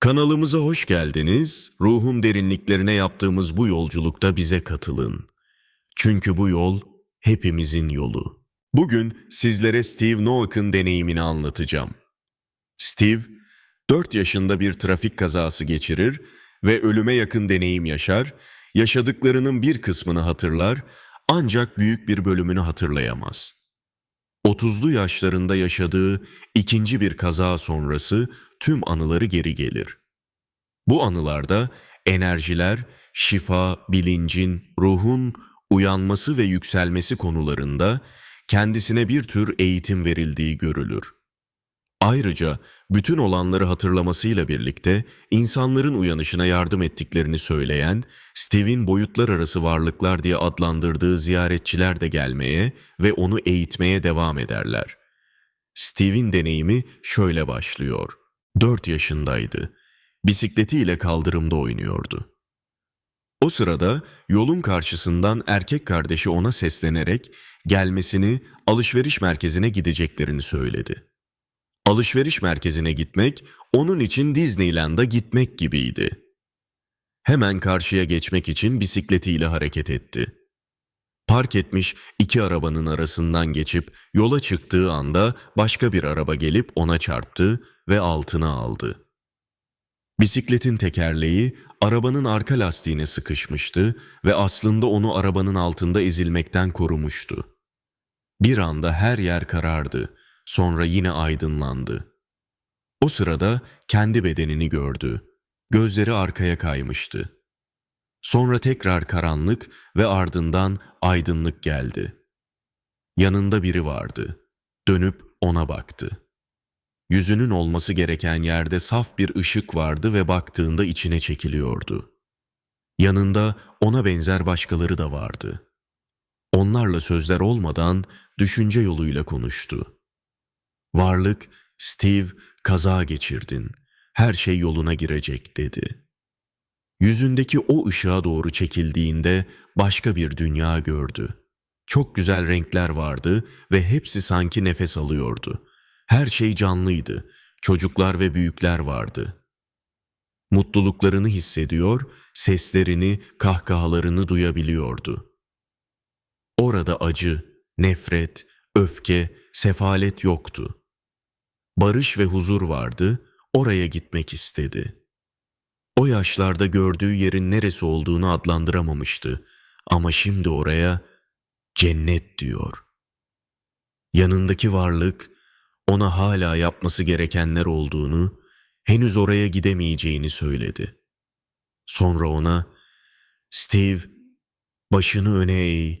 Kanalımıza hoş geldiniz. Ruhun derinliklerine yaptığımız bu yolculukta bize katılın. Çünkü bu yol hepimizin yolu. Bugün sizlere Steve Noack'ın deneyimini anlatacağım. Steve, 4 yaşında bir trafik kazası geçirir ve ölüme yakın deneyim yaşar, yaşadıklarının bir kısmını hatırlar ancak büyük bir bölümünü hatırlayamaz. 30'lu yaşlarında yaşadığı ikinci bir kaza sonrası tüm anıları geri gelir. Bu anılarda enerjiler, şifa, bilincin, ruhun uyanması ve yükselmesi konularında kendisine bir tür eğitim verildiği görülür. Ayrıca bütün olanları hatırlamasıyla birlikte insanların uyanışına yardım ettiklerini söyleyen, Steve'in boyutlar arası varlıklar diye adlandırdığı ziyaretçiler de gelmeye ve onu eğitmeye devam ederler. Steve'in deneyimi şöyle başlıyor. 4 yaşındaydı. Bisikletiyle kaldırımda oynuyordu. O sırada yolun karşısından erkek kardeşi ona seslenerek gelmesini, alışveriş merkezine gideceklerini söyledi. Alışveriş merkezine gitmek onun için Disneyland'a gitmek gibiydi. Hemen karşıya geçmek için bisikletiyle hareket etti. Park etmiş iki arabanın arasından geçip yola çıktığı anda başka bir araba gelip ona çarptı ve altına aldı. Bisikletin tekerleği arabanın arka lastiğine sıkışmıştı ve aslında onu arabanın altında ezilmekten korumuştu. Bir anda her yer karardı, sonra yine aydınlandı. O sırada kendi bedenini gördü. Gözleri arkaya kaymıştı. Sonra tekrar karanlık ve ardından aydınlık geldi. Yanında biri vardı. Dönüp ona baktı. Yüzünün olması gereken yerde saf bir ışık vardı ve baktığında içine çekiliyordu. Yanında ona benzer başkaları da vardı. Onlarla sözler olmadan düşünce yoluyla konuştu. Varlık, Steve, kaza geçirdin. Her şey yoluna girecek dedi. Yüzündeki o ışığa doğru çekildiğinde başka bir dünya gördü. Çok güzel renkler vardı ve hepsi sanki nefes alıyordu. Her şey canlıydı. Çocuklar ve büyükler vardı. Mutluluklarını hissediyor, seslerini, kahkahalarını duyabiliyordu. Orada acı, nefret, öfke, sefalet yoktu. Barış ve huzur vardı, oraya gitmek istedi. O yaşlarda gördüğü yerin neresi olduğunu adlandıramamıştı ama şimdi oraya cennet diyor. Yanındaki varlık ona hala yapması gerekenler olduğunu, henüz oraya gidemeyeceğini söyledi. Sonra ona, Steve, başını öne eğ,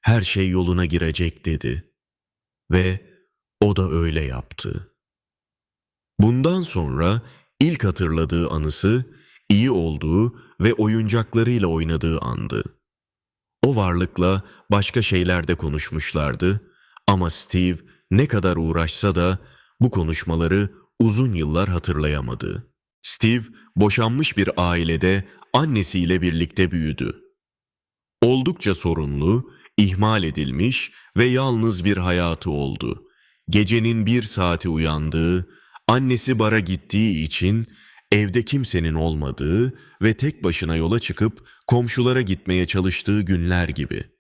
her şey yoluna girecek dedi. Ve o da öyle yaptı. Bundan sonra ilk hatırladığı anısı, iyi olduğu ve oyuncaklarıyla oynadığı andı. O varlıkla başka şeyler de konuşmuşlardı ama Steve ne kadar uğraşsa da bu konuşmaları uzun yıllar hatırlayamadı. Steve boşanmış bir ailede annesiyle birlikte büyüdü. Oldukça sorunlu, ihmal edilmiş ve yalnız bir hayatı oldu. Gecenin bir saati uyandığı, annesi bara gittiği için evde kimsenin olmadığı ve tek başına yola çıkıp komşulara gitmeye çalıştığı günler gibi.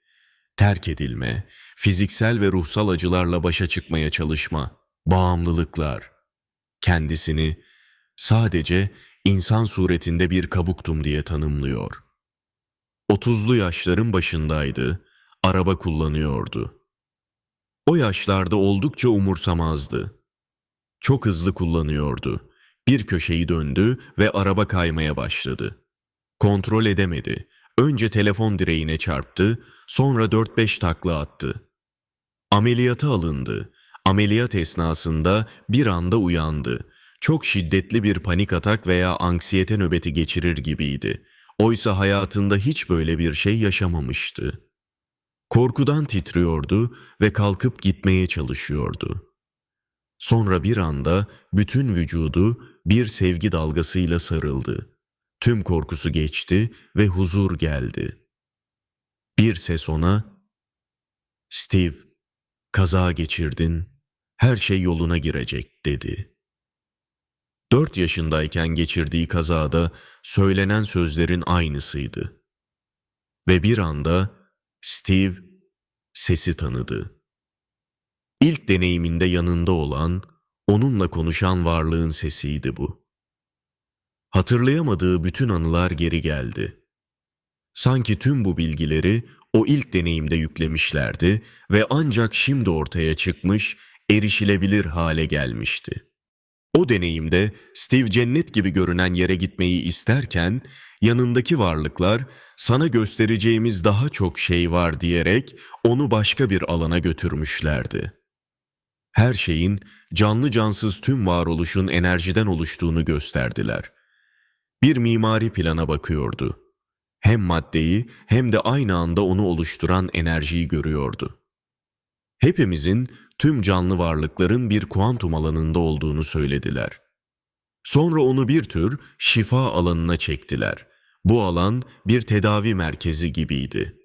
Terk edilme, fiziksel ve ruhsal acılarla başa çıkmaya çalışma, bağımlılıklar. Kendisini sadece insan suretinde bir kabuktum diye tanımlıyor. 30'lu yaşların başındaydı, araba kullanıyordu. O yaşlarda oldukça umursamazdı. Çok hızlı kullanıyordu. Bir köşeyi döndü ve araba kaymaya başladı. Kontrol edemedi. Önce telefon direğine çarptı, sonra 4-5 takla attı. Ameliyata alındı. Ameliyat esnasında bir anda uyandı. Çok şiddetli bir panik atak veya anksiyete nöbeti geçirir gibiydi. Oysa hayatında hiç böyle bir şey yaşamamıştı. Korkudan titriyordu ve kalkıp gitmeye çalışıyordu. Sonra bir anda bütün vücudu bir sevgi dalgasıyla sarıldı. Tüm korkusu geçti ve huzur geldi. Bir ses ona, "Steve, kaza geçirdin, her şey yoluna girecek," dedi. 4 yaşındayken geçirdiği kazada söylenen sözlerin aynısıydı. Ve bir anda Steve sesi tanıdı. İlk deneyiminde yanında olan, onunla konuşan varlığın sesiydi bu. Hatırlayamadığı bütün anılar geri geldi. Sanki tüm bu bilgileri o ilk deneyimde yüklemişlerdi ve ancak şimdi ortaya çıkmış, erişilebilir hale gelmişti. O deneyimde Steve cennet gibi görünen yere gitmeyi isterken, yanındaki varlıklar sana göstereceğimiz daha çok şey var diyerek onu başka bir alana götürmüşlerdi. Her şeyin canlı cansız tüm varoluşun enerjiden oluştuğunu gösterdiler. Bir mimari plana bakıyordu. Hem maddeyi hem de aynı anda onu oluşturan enerjiyi görüyordu. Hepimizin, tüm canlı varlıkların bir kuantum alanında olduğunu söylediler. Sonra onu bir tür şifa alanına çektiler. Bu alan bir tedavi merkezi gibiydi.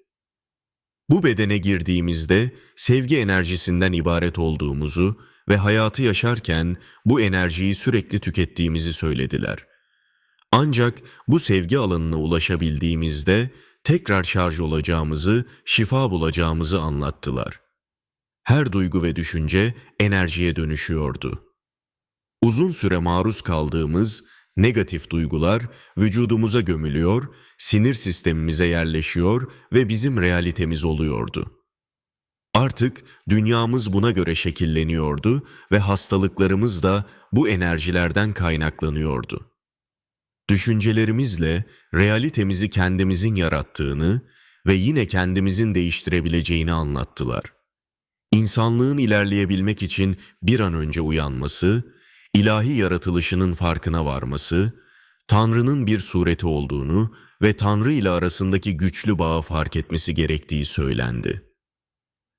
Bu bedene girdiğimizde sevgi enerjisinden ibaret olduğumuzu ve hayatı yaşarken bu enerjiyi sürekli tükettiğimizi söylediler. Ancak bu sevgi alanına ulaşabildiğimizde tekrar şarj olacağımızı, şifa bulacağımızı anlattılar. Her duygu ve düşünce enerjiye dönüşüyordu. Uzun süre maruz kaldığımız negatif duygular vücudumuza gömülüyor, sinir sistemimize yerleşiyor ve bizim realitemiz oluyordu. Artık dünyamız buna göre şekilleniyordu ve hastalıklarımız da bu enerjilerden kaynaklanıyordu. Düşüncelerimizle realitemizi kendimizin yarattığını ve yine kendimizin değiştirebileceğini anlattılar. İnsanlığın ilerleyebilmek için bir an önce uyanması, ilahi yaratılışının farkına varması, Tanrı'nın bir sureti olduğunu ve Tanrı ile arasındaki güçlü bağı fark etmesi gerektiği söylendi.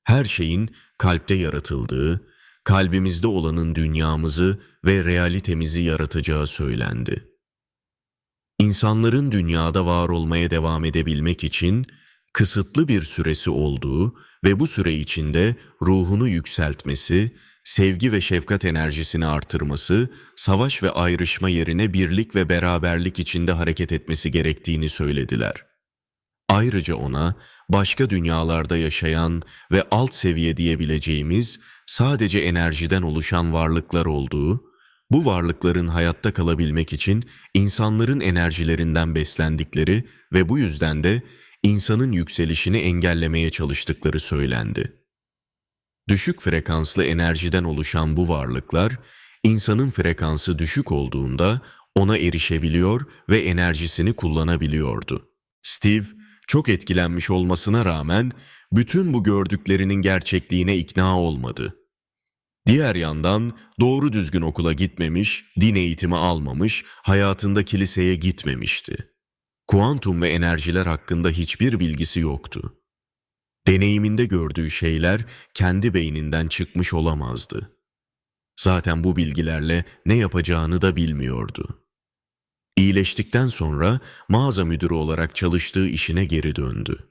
Her şeyin kalpte yaratıldığı, kalbimizde olanın dünyamızı ve realitemizi yaratacağı söylendi. İnsanların dünyada var olmaya devam edebilmek için kısıtlı bir süresi olduğu ve bu süre içinde ruhunu yükseltmesi, sevgi ve şefkat enerjisini artırması, savaş ve ayrışma yerine birlik ve beraberlik içinde hareket etmesi gerektiğini söylediler. Ayrıca ona başka dünyalarda yaşayan ve alt seviye diyebileceğimiz sadece enerjiden oluşan varlıklar olduğu, bu varlıkların hayatta kalabilmek için insanların enerjilerinden beslendikleri ve bu yüzden de insanın yükselişini engellemeye çalıştıkları söylendi. Düşük frekanslı enerjiden oluşan bu varlıklar, insanın frekansı düşük olduğunda ona erişebiliyor ve enerjisini kullanabiliyordu. Steve, çok etkilenmiş olmasına rağmen bütün bu gördüklerinin gerçekliğine ikna olmadı. Diğer yandan doğru düzgün okula gitmemiş, din eğitimi almamış, hayatında kiliseye gitmemişti. Kuantum ve enerjiler hakkında hiçbir bilgisi yoktu. Deneyiminde gördüğü şeyler kendi beyninden çıkmış olamazdı. Zaten bu bilgilerle ne yapacağını da bilmiyordu. İyileştikten sonra mağaza müdürü olarak çalıştığı işine geri döndü.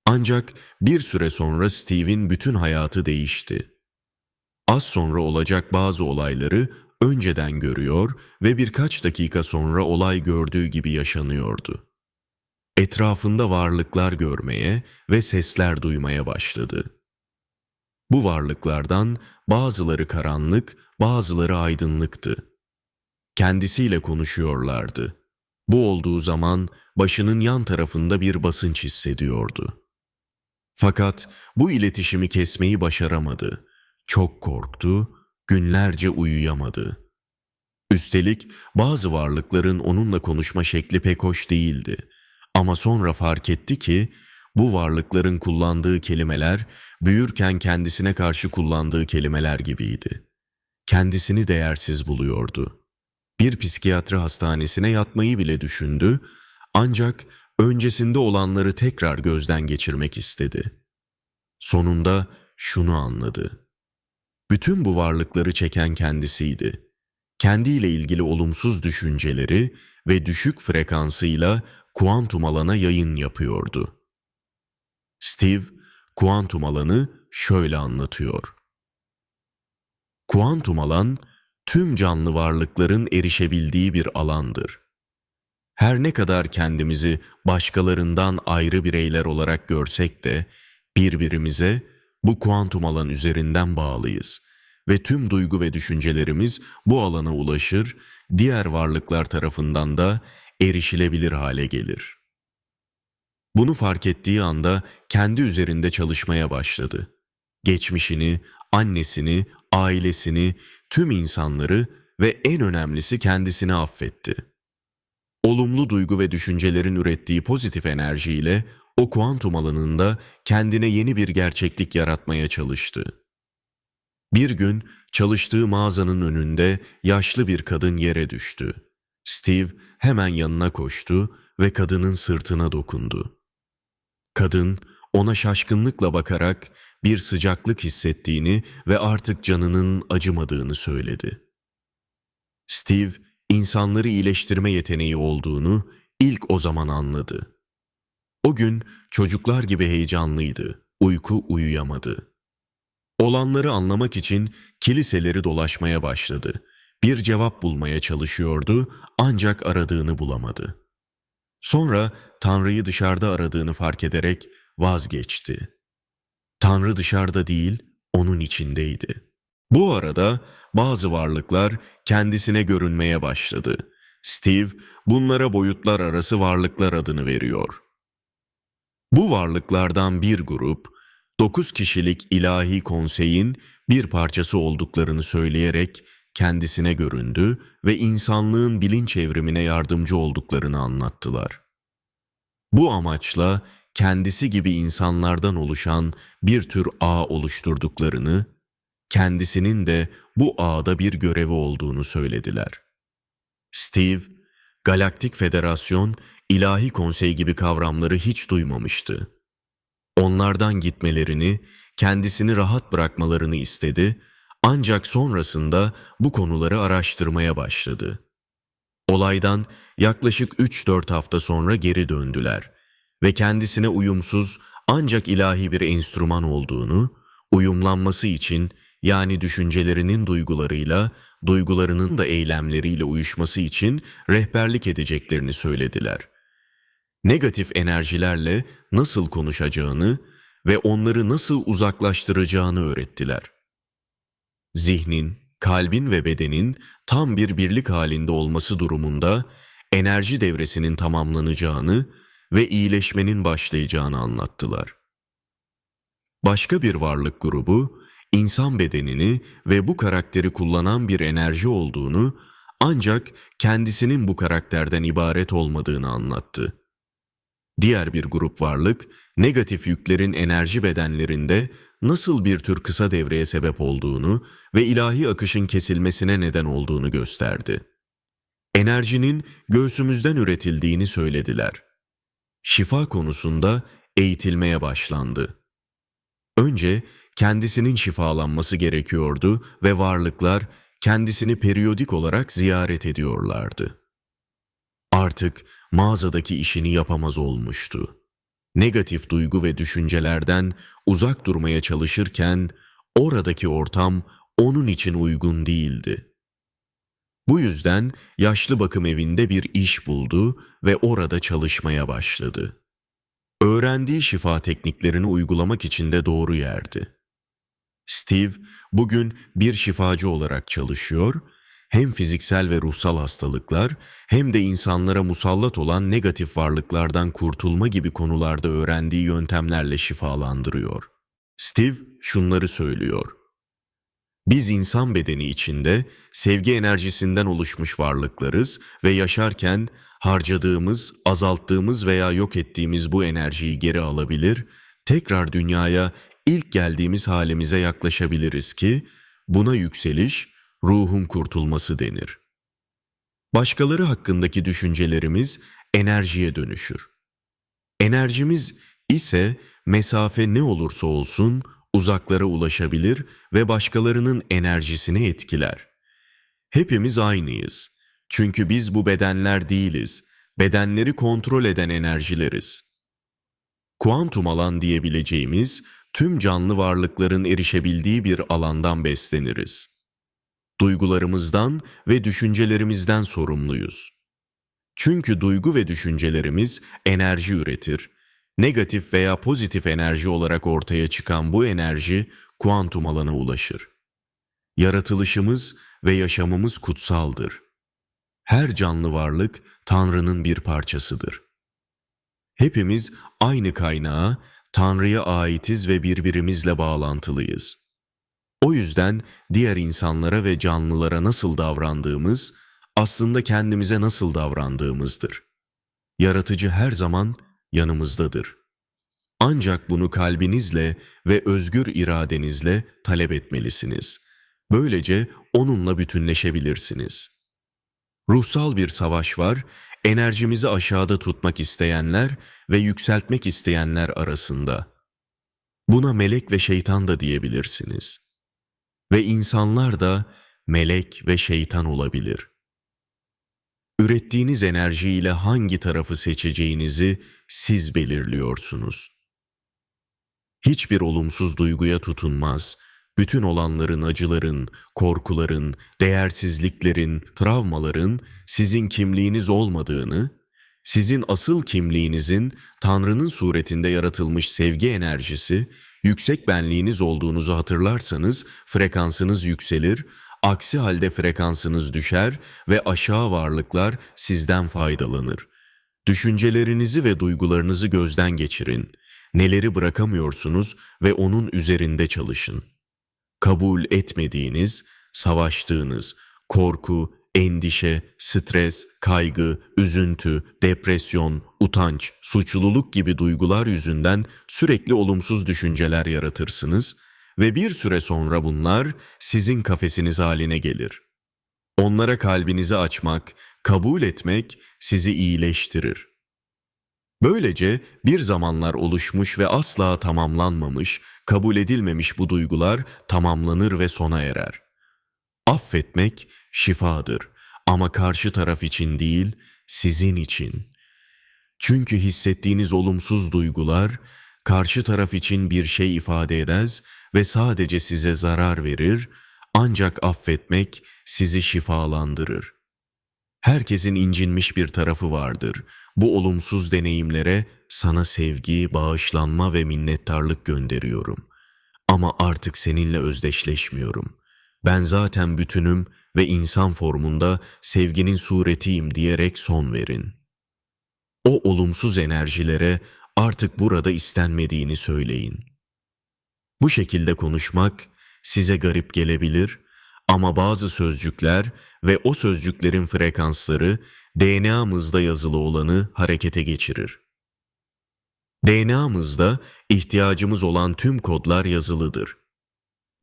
Ancak bir süre sonra Steve'in bütün hayatı değişti. Az sonra olacak bazı olayları önceden görüyor ve birkaç dakika sonra olay gördüğü gibi yaşanıyordu. Etrafında varlıklar görmeye ve sesler duymaya başladı. Bu varlıklardan bazıları karanlık, bazıları aydınlıktı. Kendisiyle konuşuyorlardı. Bu olduğu zaman başının yan tarafında bir basınç hissediyordu. Fakat bu iletişimi kesmeyi başaramadı. Çok korktu, günlerce uyuyamadı. Üstelik bazı varlıkların onunla konuşma şekli pek hoş değildi. Ama sonra fark etti ki bu varlıkların kullandığı kelimeler büyürken kendisine karşı kullandığı kelimeler gibiydi. Kendisini değersiz buluyordu. Bir psikiyatri hastanesine yatmayı bile düşündü, ancak öncesinde olanları tekrar gözden geçirmek istedi. Sonunda şunu anladı. Bütün bu varlıkları çeken kendisiydi. Kendiyle ilgili olumsuz düşünceleri ve düşük frekansıyla kuantum alana yayın yapıyordu. Steve, kuantum alanı şöyle anlatıyor. Kuantum alan, tüm canlı varlıkların erişebildiği bir alandır. Her ne kadar kendimizi başkalarından ayrı bireyler olarak görsek de birbirimize bu kuantum alan üzerinden bağlıyız ve tüm duygu ve düşüncelerimiz bu alana ulaşır, diğer varlıklar tarafından da erişilebilir hale gelir. Bunu fark ettiği anda kendi üzerinde çalışmaya başladı. Geçmişini, annesini, ailesini, tüm insanları ve en önemlisi kendisini affetti. Olumlu duygu ve düşüncelerin ürettiği pozitif enerjiyle o kuantum alanında kendine yeni bir gerçeklik yaratmaya çalıştı. Bir gün çalıştığı mağazanın önünde yaşlı bir kadın yere düştü. Steve hemen yanına koştu ve kadının sırtına dokundu. Kadın ona şaşkınlıkla bakarak bir sıcaklık hissettiğini ve artık canının acımadığını söyledi. Steve, insanları iyileştirme yeteneği olduğunu ilk o zaman anladı. O gün çocuklar gibi heyecanlıydı, uyku uyuyamadı. Olanları anlamak için kiliseleri dolaşmaya başladı. Bir cevap bulmaya çalışıyordu ancak aradığını bulamadı. Sonra Tanrı'yı dışarıda aradığını fark ederek vazgeçti. Tanrı dışarıda değil, onun içindeydi. Bu arada bazı varlıklar kendisine görünmeye başladı. Steve bunlara boyutlar arası varlıklar adını veriyor. Bu varlıklardan bir grup, 9 kişilik ilahi konseyin bir parçası olduklarını söyleyerek kendisine göründü ve insanlığın bilinç evrimine yardımcı olduklarını anlattılar. Bu amaçla kendisi gibi insanlardan oluşan bir tür ağ oluşturduklarını, kendisinin de bu ağda bir görevi olduğunu söylediler. Steve, Galaktik Federasyon, İlahi Konsey gibi kavramları hiç duymamıştı. Onlardan gitmelerini, kendisini rahat bırakmalarını istedi, ancak sonrasında bu konuları araştırmaya başladı. Olaydan yaklaşık 3-4 hafta sonra geri döndüler ve kendisine uyumsuz ancak ilahi bir enstrüman olduğunu, uyumlanması için yani düşüncelerinin duygularıyla, duygularının da eylemleriyle uyuşması için rehberlik edeceklerini söylediler. Negatif enerjilerle nasıl konuşacağını ve onları nasıl uzaklaştıracağını öğrettiler. Zihnin, kalbin ve bedenin tam bir birlik halinde olması durumunda enerji devresinin tamamlanacağını ve iyileşmenin başlayacağını anlattılar. Başka bir varlık grubu, insan bedenini ve bu karakteri kullanan bir enerji olduğunu, ancak kendisinin bu karakterden ibaret olmadığını anlattı. Diğer bir grup varlık, negatif yüklerin enerji bedenlerinde nasıl bir tür kısa devreye sebep olduğunu ve ilahi akışın kesilmesine neden olduğunu gösterdi. Enerjinin göğsümüzden üretildiğini söylediler. Şifa konusunda eğitilmeye başlandı. Önce kendisinin şifalanması gerekiyordu ve varlıklar kendisini periyodik olarak ziyaret ediyorlardı. Artık mağazadaki işini yapamaz olmuştu. Negatif duygu ve düşüncelerden uzak durmaya çalışırken oradaki ortam onun için uygun değildi. Bu yüzden yaşlı bakım evinde bir iş buldu ve orada çalışmaya başladı. Öğrendiği şifa tekniklerini uygulamak için de doğru yerdi. Steve bugün bir şifacı olarak çalışıyor, hem fiziksel ve ruhsal hastalıklar hem de insanlara musallat olan negatif varlıklardan kurtulma gibi konularda öğrendiği yöntemlerle şifalandırıyor. Steve şunları söylüyor: biz insan bedeni içinde sevgi enerjisinden oluşmuş varlıklarız ve yaşarken harcadığımız, azalttığımız veya yok ettiğimiz bu enerjiyi geri alabilir, tekrar dünyaya ilk geldiğimiz halimize yaklaşabiliriz ki buna yükseliş, ruhun kurtulması denir. Başkaları hakkındaki düşüncelerimiz enerjiye dönüşür. Enerjimiz ise mesafe ne olursa olsun uzaklara ulaşabilir ve başkalarının enerjisini etkiler. Hepimiz aynıyız. Çünkü biz bu bedenler değiliz. Bedenleri kontrol eden enerjileriz. Kuantum alan diyebileceğimiz tüm canlı varlıkların erişebildiği bir alandan besleniriz. Duygularımızdan ve düşüncelerimizden sorumluyuz. Çünkü duygu ve düşüncelerimiz enerji üretir. Negatif veya pozitif enerji olarak ortaya çıkan bu enerji kuantum alana ulaşır. Yaratılışımız ve yaşamımız kutsaldır. Her canlı varlık Tanrı'nın bir parçasıdır. Hepimiz aynı kaynağa, Tanrı'ya aitiz ve birbirimizle bağlantılıyız. O yüzden diğer insanlara ve canlılara nasıl davrandığımız, aslında kendimize nasıl davrandığımızdır. Yaratıcı her zaman yanımızdadır. Ancak bunu kalbinizle ve özgür iradenizle talep etmelisiniz. Böylece onunla bütünleşebilirsiniz. Ruhsal bir savaş var, enerjimizi aşağıda tutmak isteyenler ve yükseltmek isteyenler arasında. Buna melek ve şeytan da diyebilirsiniz. Ve insanlar da melek ve şeytan olabilir. Ürettiğiniz enerjiyle hangi tarafı seçeceğinizi siz belirliyorsunuz. Hiçbir olumsuz duyguya tutunmaz, bütün olanların, acıların, korkuların, değersizliklerin, travmaların sizin kimliğiniz olmadığını, sizin asıl kimliğinizin Tanrı'nın suretinde yaratılmış sevgi enerjisi, yüksek benliğiniz olduğunuzu hatırlarsanız frekansınız yükselir, aksi halde frekansınız düşer ve aşağı varlıklar sizden faydalanır. Düşüncelerinizi ve duygularınızı gözden geçirin. Neleri bırakamıyorsunuz ve onun üzerinde çalışın. Kabul etmediğiniz, savaştığınız, korku, endişe, stres, kaygı, üzüntü, depresyon, utanç, suçluluk gibi duygular yüzünden sürekli olumsuz düşünceler yaratırsınız ve bir süre sonra bunlar sizin kafesiniz haline gelir. Onlara kalbinizi açmak, kabul etmek sizi iyileştirir. Böylece bir zamanlar oluşmuş ve asla tamamlanmamış, kabul edilmemiş bu duygular tamamlanır ve sona erer. Affetmek şifadır ama karşı taraf için değil, sizin için. Çünkü hissettiğiniz olumsuz duygular karşı taraf için bir şey ifade eder ve sadece size zarar verir, ancak affetmek sizi şifalandırır. Herkesin incinmiş bir tarafı vardır. Bu olumsuz deneyimlere sana sevgi, bağışlanma ve minnettarlık gönderiyorum. Ama artık seninle özdeşleşmiyorum. Ben zaten bütünüm ve insan formunda sevginin suretiyim diyerek son verin. O olumsuz enerjilere artık burada istenmediğini söyleyin. Bu şekilde konuşmak size garip gelebilir ama bazı sözcükler ve o sözcüklerin frekansları DNA'mızda yazılı olanı harekete geçirir. DNA'mızda ihtiyacımız olan tüm kodlar yazılıdır.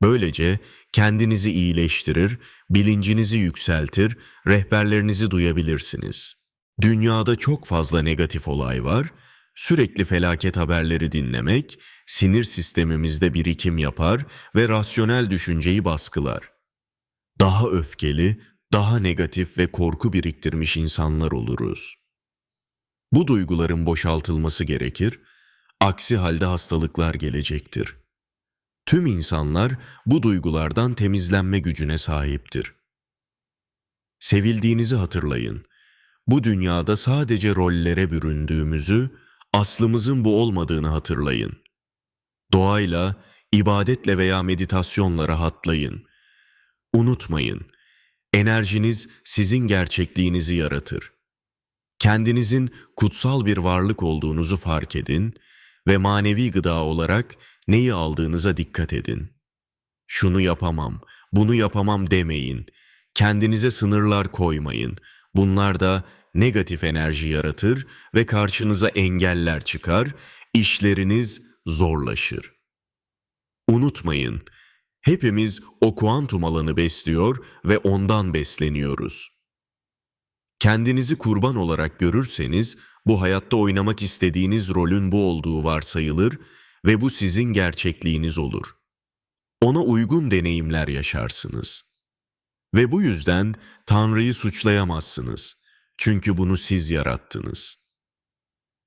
Böylece kendinizi iyileştirir, bilincinizi yükseltir, rehberlerinizi duyabilirsiniz. Dünyada çok fazla negatif olay var, sürekli felaket haberleri dinlemek, sinir sistemimizde birikim yapar ve rasyonel düşünceyi baskılar. Daha öfkeli, daha negatif ve korku biriktirmiş insanlar oluruz. Bu duyguların boşaltılması gerekir, aksi halde hastalıklar gelecektir. Tüm insanlar bu duygulardan temizlenme gücüne sahiptir. Sevildiğinizi hatırlayın. Bu dünyada sadece rollere büründüğümüzü, aslımızın bu olmadığını hatırlayın. Doğayla, ibadetle veya meditasyonla rahatlayın. Unutmayın, enerjiniz sizin gerçekliğinizi yaratır. Kendinizin kutsal bir varlık olduğunuzu fark edin ve manevi gıda olarak neyi aldığınıza dikkat edin. Şunu yapamam, bunu yapamam demeyin. Kendinize sınırlar koymayın. Bunlar da negatif enerji yaratır ve karşınıza engeller çıkar, işleriniz zorlaşır. Unutmayın, hepimiz o kuantum alanı besliyor ve ondan besleniyoruz. Kendinizi kurban olarak görürseniz, bu hayatta oynamak istediğiniz rolün bu olduğu varsayılır ve bu sizin gerçekliğiniz olur. Ona uygun deneyimler yaşarsınız. Ve bu yüzden Tanrı'yı suçlayamazsınız. Çünkü bunu siz yarattınız.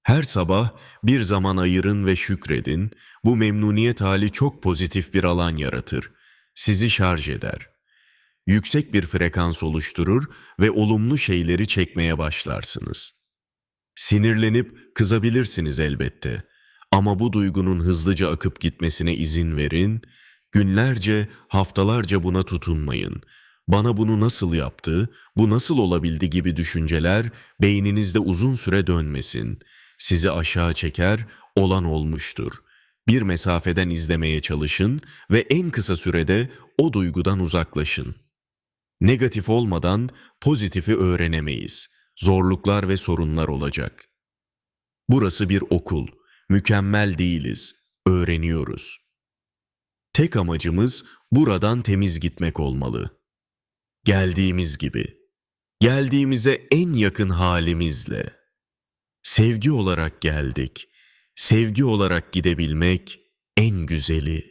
Her sabah bir zaman ayırın ve şükredin. Bu memnuniyet hali çok pozitif bir alan yaratır. Sizi şarj eder. yüksek bir frekans oluşturur ve olumlu şeyleri çekmeye başlarsınız. Sinirlenip kızabilirsiniz elbette. Ama bu duygunun hızlıca akıp gitmesine izin verin, günlerce, haftalarca buna tutunmayın. Bana bunu nasıl yaptı, bu nasıl olabildi gibi düşünceler beyninizde uzun süre dönmesin. Sizi aşağı çeker, olan olmuştur. Bir mesafeden izlemeye çalışın ve en kısa sürede o duygudan uzaklaşın. Negatif olmadan pozitifi öğrenemeyiz. Zorluklar ve sorunlar olacak. Burası bir okul. Mükemmel değiliz. Öğreniyoruz. Tek amacımız buradan temiz gitmek olmalı. Geldiğimiz gibi. Geldiğimize en yakın halimizle. Sevgi olarak geldik. Sevgi olarak gidebilmek en güzeli.